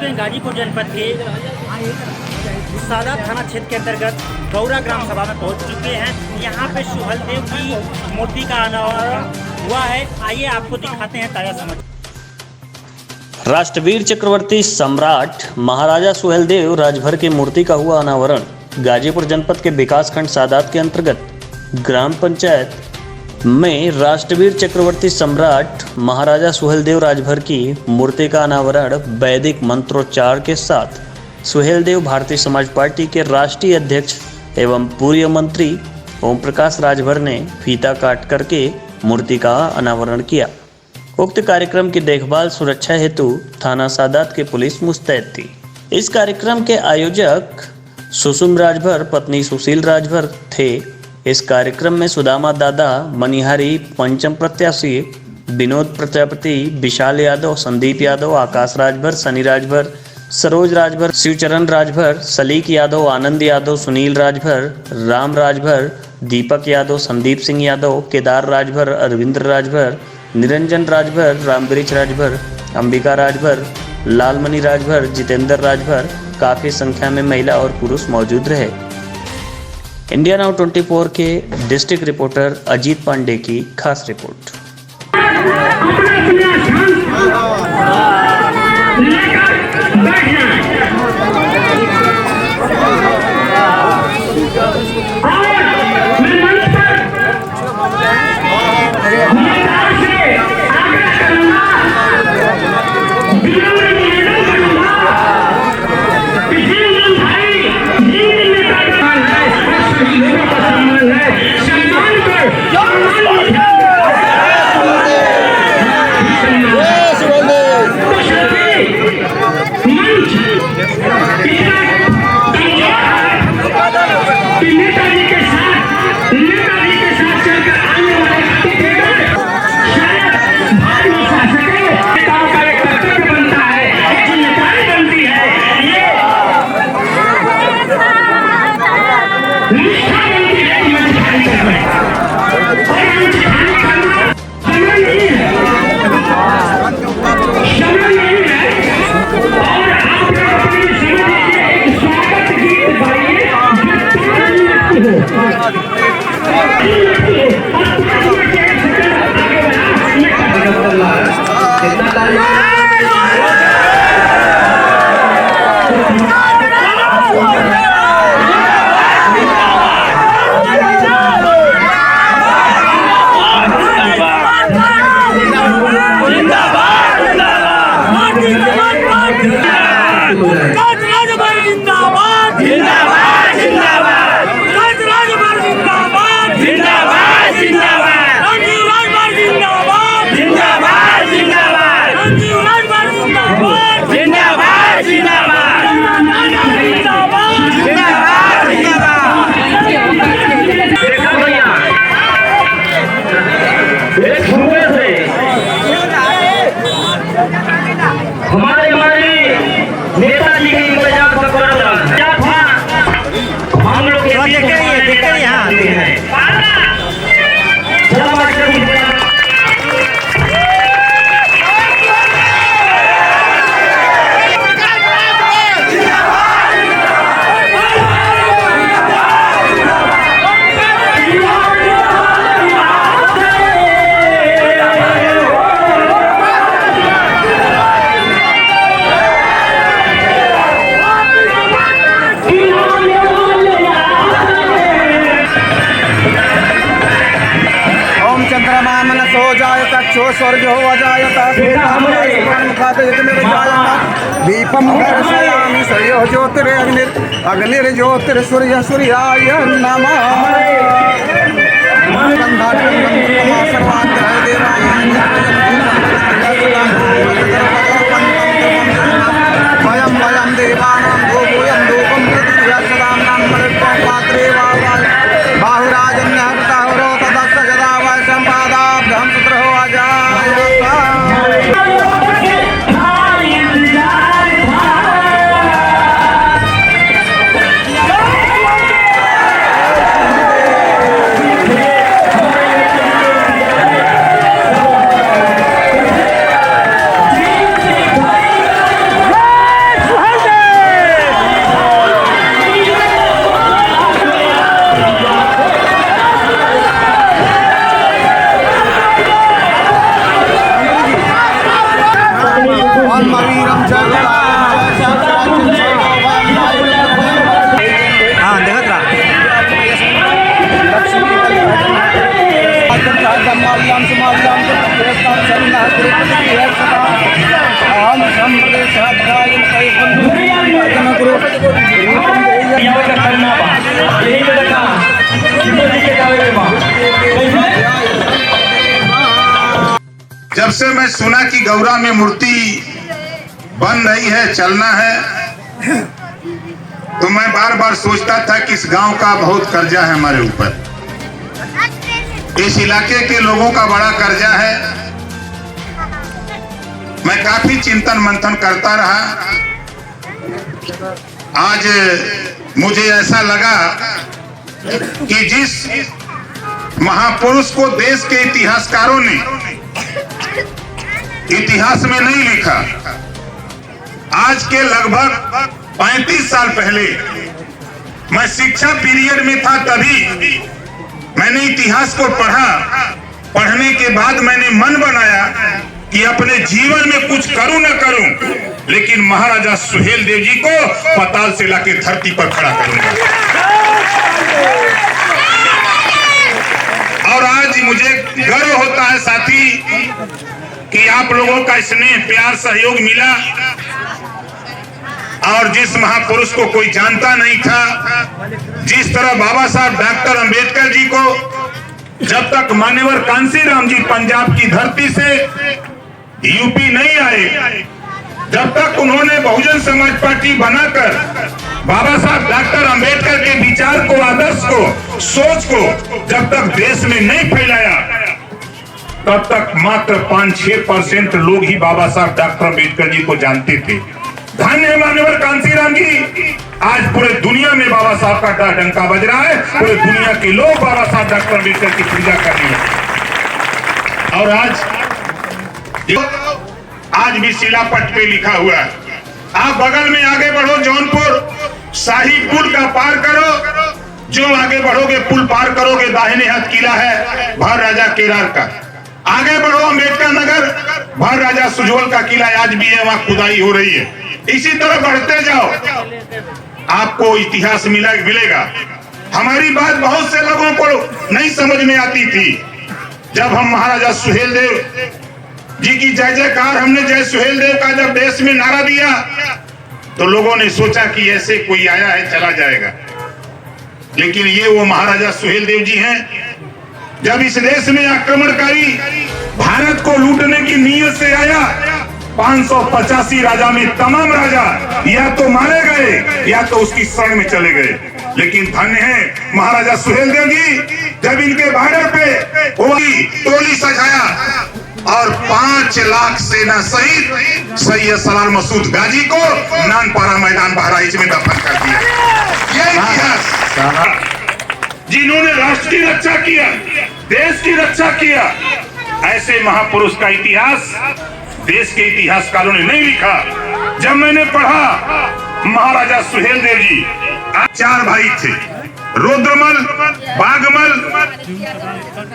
हैं गाजीपुर जनपद के सादात थाना क्षेत्र के अंतर्गत गौरा ग्राम सभा में पहुंच चुके हैं। यहाँ पे सुहेलदेव की मूर्ति का अनावरण हुआ है। आइए आपको दिखाते हैं ताजा समाचार। राष्ट्रवीर चक्रवर्ती सम्राट महाराजा सुहेलदेव राजभर की मूर्ति का हुआ अनावरण। गाजीपुर जनपद के विकासखंड सादात के अंतर्गत ग्राम पंचायत में राष्ट्रवीर चक्रवर्ती सम्राट महाराजा सुहेलदेव राजभर की मूर्ति का अनावरण वैदिक मंत्रोच्चार के साथ सुहेलदेव भारतीय समाज पार्टी के राष्ट्रीय अध्यक्ष एवं पूर्व मंत्री ओम प्रकाश राजभर ने फीता काट करके मूर्ति का अनावरण किया। उक्त कार्यक्रम की देखभाल सुरक्षा हेतु थाना सादात की पुलिस मुस्तैद थी। इस कार्यक्रम के आयोजक सुषुम राजभर पत्नी सुशील राजभर थे। इस कार्यक्रम में सुदामा दादा, मनिहारी, पंचम प्रत्याशी विनोद प्रजापति, विशाल यादव, संदीप यादव, आकाश राजभर, सनी राजभर, सरोज राजभर, शिवचरण राजभर, सलीक यादव, आनंद यादव, सुनील राजभर, राम राजभर, दीपक यादव, संदीप सिंह यादव, केदार राजभर, अरविंद्र राजभर, निरंजन राजभर, रामवृक्ष राजभर, अंबिका राजभर, लालमणि राजभर, जितेंद्र राजभर काफी संख्या में महिला और पुरुष मौजूद रहे। इंडिया नाउ 24 के डिस्ट्रिक्ट रिपोर्टर अजीत पांडे की खास रिपोर्ट। स्वर्गो अजायत दीपम दर्शयामि सूर्यो ज्योतिर्सूर्य सूर्याय नमः। वयं वयं देवानां भूभूयं धूपं पृथिव्या सदानां मरुत्वं पात्रे बाहुराजन्यः कृताहुरो तदस्य यदा वै सम्पादाभ्यां सुत्रहो अजायत। जब से मैं सुना कि गौरा में मूर्ति बन रही है, चलना है, तो मैं बार बार सोचता था कि इस गांव का बहुत कर्जा है हमारे ऊपर, इस इलाके के लोगों का बड़ा कर्जा है। मैं काफी चिंतन मंथन करता रहा। आज मुझे ऐसा लगा कि जिस महापुरुष को देश के इतिहासकारों ने इतिहास में नहीं लिखा, आज के लगभग 35 साल पहले मैं शिक्षा पीरियड में था, तभी मैंने इतिहास को पढ़ा। पढ़ने के बाद मैंने मन बनाया कि अपने जीवन में कुछ करूं न करूं, लेकिन महाराजा सुहेलदेव जी को पाताल से लाके धरती पर खड़ा करूंगा। और आज मुझे गर्व होता है साथी कि आप लोगों का स्नेह, प्यार, सहयोग मिला। और जिस महापुरुष को कोई जानता नहीं था, जिस तरह बाबा साहब डॉक्टर अंबेडकर जी को जब तक मान्यवर कांसीराम जी पंजाब की धरती से यूपी नहीं आए, जब तक उन्होंने बहुजन समाज पार्टी बनाकर बाबा साहब डॉक्टर अंबेडकर के विचार को, आदर्श को, सोच को जब तक देश में नहीं फैलाया, तब तक मात्र 5-6% लोग ही बाबा साहब डॉक्टर अंबेडकर जी को जानते थे। धन्य है मान्यवर कांसीराम जी, आज पूरे दुनिया में बाबा साहब का डंका बज रहा है, पूरे दुनिया के लोग बाबा साहब डॉक्टर अंबेडकर की पूजा कर रहे हैं। और आज भी शिलापट पे लिखा हुआ है। आप बगल में आगे बढ़ो, जौनपुर शाही पुल का पार करो, जो आगे बढ़ोगे पुल पार करोगे, दाहिने हाथ किला है भार राजा केरार का। आगे बढ़ो अम्बेडकर नगर, भार राजा सुजोल का किला आज भी है, वहां खुदाई हो रही है। इसी तरह बढ़ते जाओ, आपको इतिहास मिलेगा। हमारी बात बहुत से लोगों को नहीं समझ में आती थी। जब हम महाराजा सुहेलदेव जी की जय जयकार, हमने जय सुहेलदेव का जब देश में नारा दिया, तो लोगों ने सोचा कि ऐसे कोई आया है चला जाएगा, लेकिन ये वो महाराजा सुहेलदेव जी हैं। जब इस देश में आक्रमणकारी भारत को लूटने की नीयत से आया, 585 राजा में तमाम राजा या तो मारे गए या तो उसकी शरण में चले गए, लेकिन धन्य है महाराजा सुहेलदेव जी, जब इनके बॉर्डर पे टोली सजाया और 5 लाख सेना सहित सैयद सलार मसूद गाजी को नानपारा मैदान बहराइच में दफन कर दिया। ये इतिहास, जिन्होंने राष्ट्र की रक्षा किया, देश की रक्षा किया, ऐसे महापुरुष का इतिहास देश के इतिहासकारों ने नहीं लिखा। जब मैंने पढ़ा महाराजा सुहेलदेव जी 4 भाई थे, रुद्रमल, बागमल,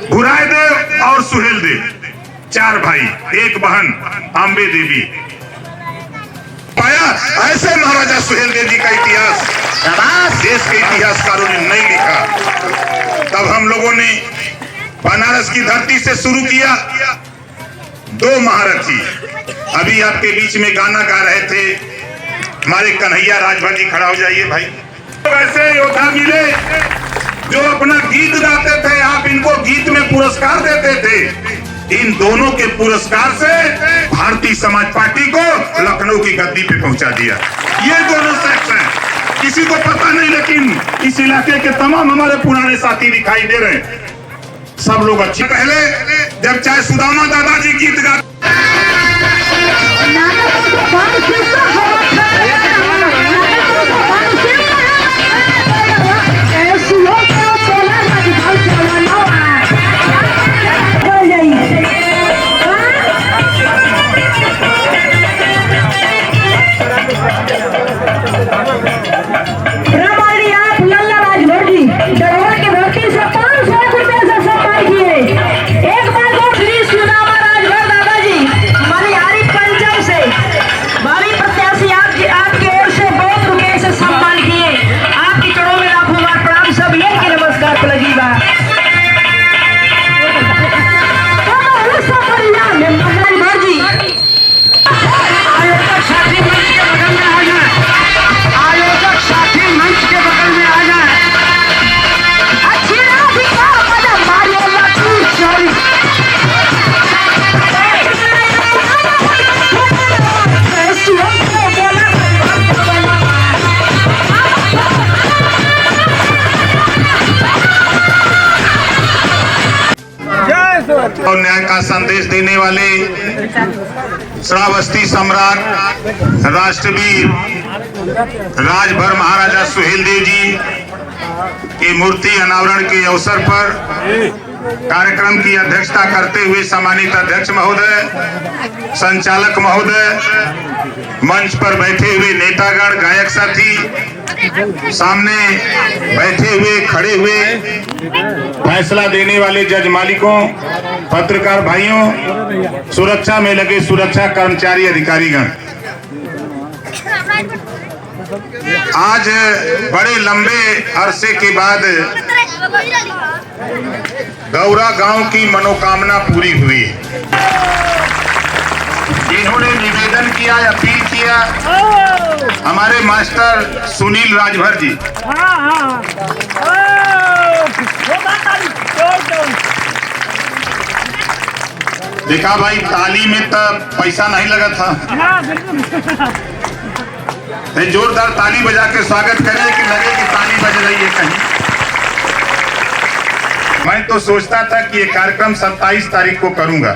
भुरायदेव और सुहेलदेव, 4 भाई, 1 बहन अंबे देवी। पाया ऐसे महाराजा सुहेलदेव जी का इतिहास देश के इतिहासकारों ने नहीं लिखा। तब हम लोगों ने बनारस की धरती से शुरू किया। 2 महारथी अभी आपके बीच में गाना गा रहे थे, हमारे कन्हैया राजभर जी, खड़ा हो जाइए भाई। ऐसे योद्धा मिले जो अपना गीत गाते थे, आप इनको गीत में पुरस्कार देते थे। इन दोनों के पुरस्कार से भारतीय समाज पार्टी को लखनऊ की गद्दी पे पहुंचा दिया। ये दोनों शख्स हैं, किसी को पता नहीं, लेकिन इस इलाके के तमाम हमारे पुराने साथी दिखाई दे रहे हैं। सब लोग अच्छे। पहले जब चाहे सुदामा दादाजी गीत गाते, भावी प्रत्याशी और न्याय का संदेश देने वाले श्रावस्ती सम्राट राष्ट्रवीर राजभर महाराजा सुहेलदेव जी की मूर्ति अनावरण के अवसर पर कार्यक्रम की अध्यक्षता करते हुए सम्मानित अध्यक्ष महोदय, संचालक महोदय, मंच पर बैठे हुए नेतागण, गायक साथी, सामने बैठे हुए खड़े हुए फैसला देने वाले जज मालिकों, पत्रकार भाइयों, सुरक्षा में लगे सुरक्षा कर्मचारी अधिकारीगण, आज बड़े लंबे अरसे के बाद गौरा गांव की मनोकामना पूरी हुई। इन्होंने निवेदन किया, अपील किया, हमारे मास्टर सुनील राजभर जी। देखा भाई, ताली में तो पैसा नहीं लगा था, जोरदार ताली बजा के स्वागत करिए कि लगे कि ताली बज रही है कहीं। मैं तो सोचता था कि ये कार्यक्रम 27 तारीख को करूंगा,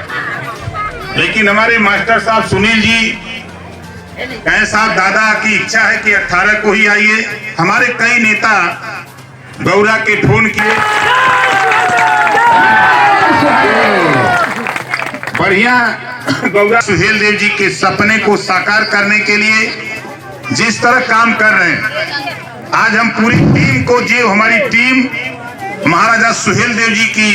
लेकिन हमारे मास्टर साहब सुनील जी कहे साहब दादा की इच्छा है कि 18 को ही आइए। हमारे कई नेता गौरा के फोन किए, बढ़िया गौरा सुहेलदेव जी के सपने को साकार करने के लिए जिस तरह काम कर रहे हैं, आज हम पूरी टीम को, जो हमारी टीम महाराजा सुहेलदेव जी की